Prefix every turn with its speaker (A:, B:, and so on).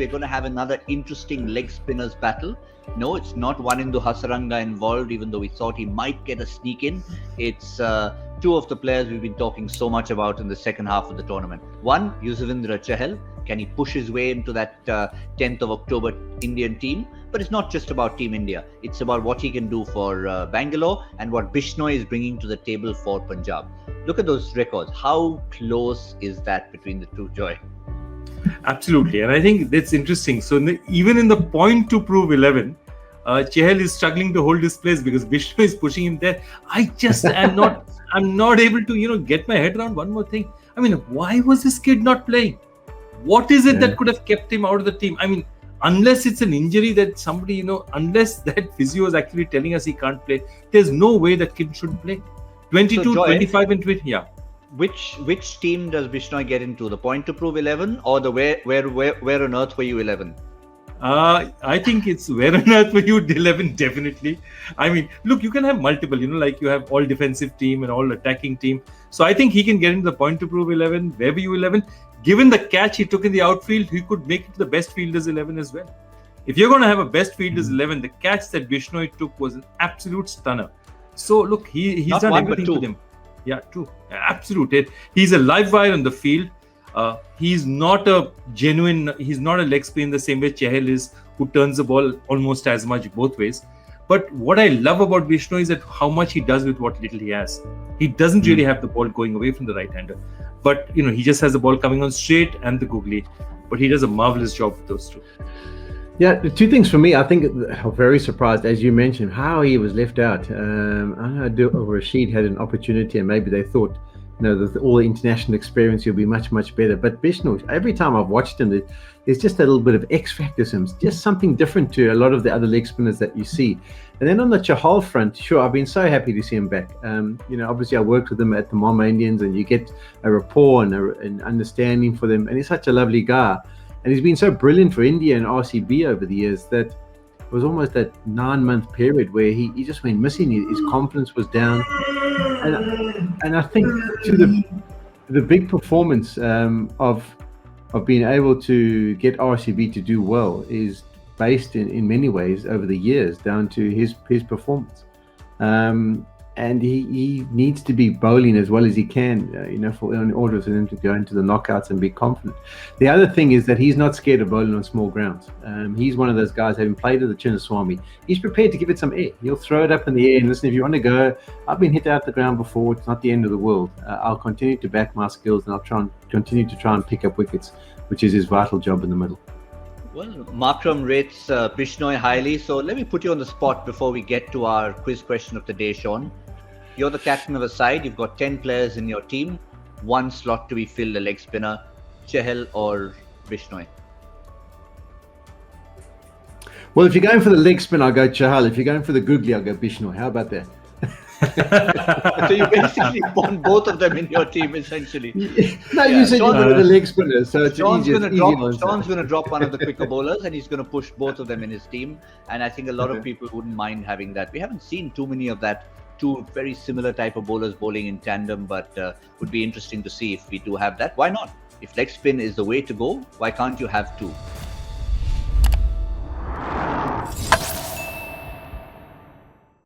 A: we're going to have another interesting leg spinners battle. No, it's not Wanindu Hasaranga involved, even though we thought he might get a sneak in. It's two of the players we've been talking so much about in the second half of the tournament. One, Yuzvendra Chahal. Can he push his way into that 10th of October Indian team? But it's not just about Team India. It's about what he can do for Bangalore and what Bishnoi is bringing to the table for Punjab. Look at those records. How close is that between the two, Joy?
B: Absolutely. And I think that's interesting. So even in the point to prove 11, Chahal is struggling to hold his place because Bishnoi is pushing him there. I just am not able to, get my head around one more thing. I mean, why was this kid not playing? What is it that could have kept him out of the team? I mean, unless it's an injury that somebody, unless that physio is actually telling us he can't play, there's no way that kid should play. 22, so Joy, 25 and 20, yeah.
A: Which team does Bishnoi get into? The point to prove 11 or the where on earth were you 11?
B: I think it's where on earth were you 11, definitely. I mean, look, you can have multiple, like you have all defensive team and all attacking team. So I think he can get into the point to prove 11, where were you 11? Given the catch he took in the outfield, he could make it to the best fielders 11 as well. If you're going to have a best fielders 11, the catch that Bishnoi took was an absolute stunner. So look, he's
A: not
B: done
A: one,
B: everything
A: but two.
B: with him. Yeah, true. Absolute. He's a live wire on the field. He's not a leg spin the same way Chahal is, who turns the ball almost as much both ways. But what I love about Bishnoi is that how much he does with what little he has. He doesn't really have the ball going away from the right-hander. But, he just has the ball coming on straight and the googly. But he does a marvelous job with those two.
C: Yeah, the two things for me, I think I'm very surprised, as you mentioned, how he was left out. I know Rashid had an opportunity and maybe they thought, all the international experience, he'll be much, much better. But Bishnoi, every time I've watched him, there's just a little bit of X factor to him, just something different to a lot of the other leg spinners that you see. And then on the Chahal front, sure, I've been so happy to see him back. Obviously I worked with him at the Mumbai Indians and you get a rapport and an understanding for them. And he's such a lovely guy. And he's been so brilliant for India and RCB over the years that it was almost that 9-month period where he just went missing. His confidence was down. And I think to the big performance of being able to get RCB to do well is based in many ways over the years down to his performance. And he needs to be bowling as well as he can, in order for him to go into the knockouts and be confident. The other thing is that he's not scared of bowling on small grounds. He's one of those guys, having played at the Chinnaswamy, he's prepared to give it some air. He'll throw it up in the air and listen, if you want to go, I've been hit out the ground before, it's not the end of the world. I'll continue to back my skills and I'll continue to try and pick up wickets, which is his vital job in the middle.
A: Well, Markram rates Bishnoi highly, so let me put you on the spot before we get to our quiz question of the day, Shaun. You're the captain of a side, you've got 10 players in your team, one slot to be filled, a leg spinner, Chahal or Bishnoi?
C: Well, if you're going for the leg spin, I'll go Chahal. If you're going for the googly, I'll go Bishnoi. How about that?
A: So you basically want both of them in your team, essentially.
C: No, you said you wanted the leg spinners, so it's
A: Shaun's
C: Sean's
A: going to drop one of the quicker bowlers and he's going to push both of them in his team. And I think a lot of people wouldn't mind having that. We haven't seen too many of that. Two very similar type of bowlers bowling in tandem, but would be interesting to see if we do have that. Why not? If leg spin is the way to go, why can't you have two?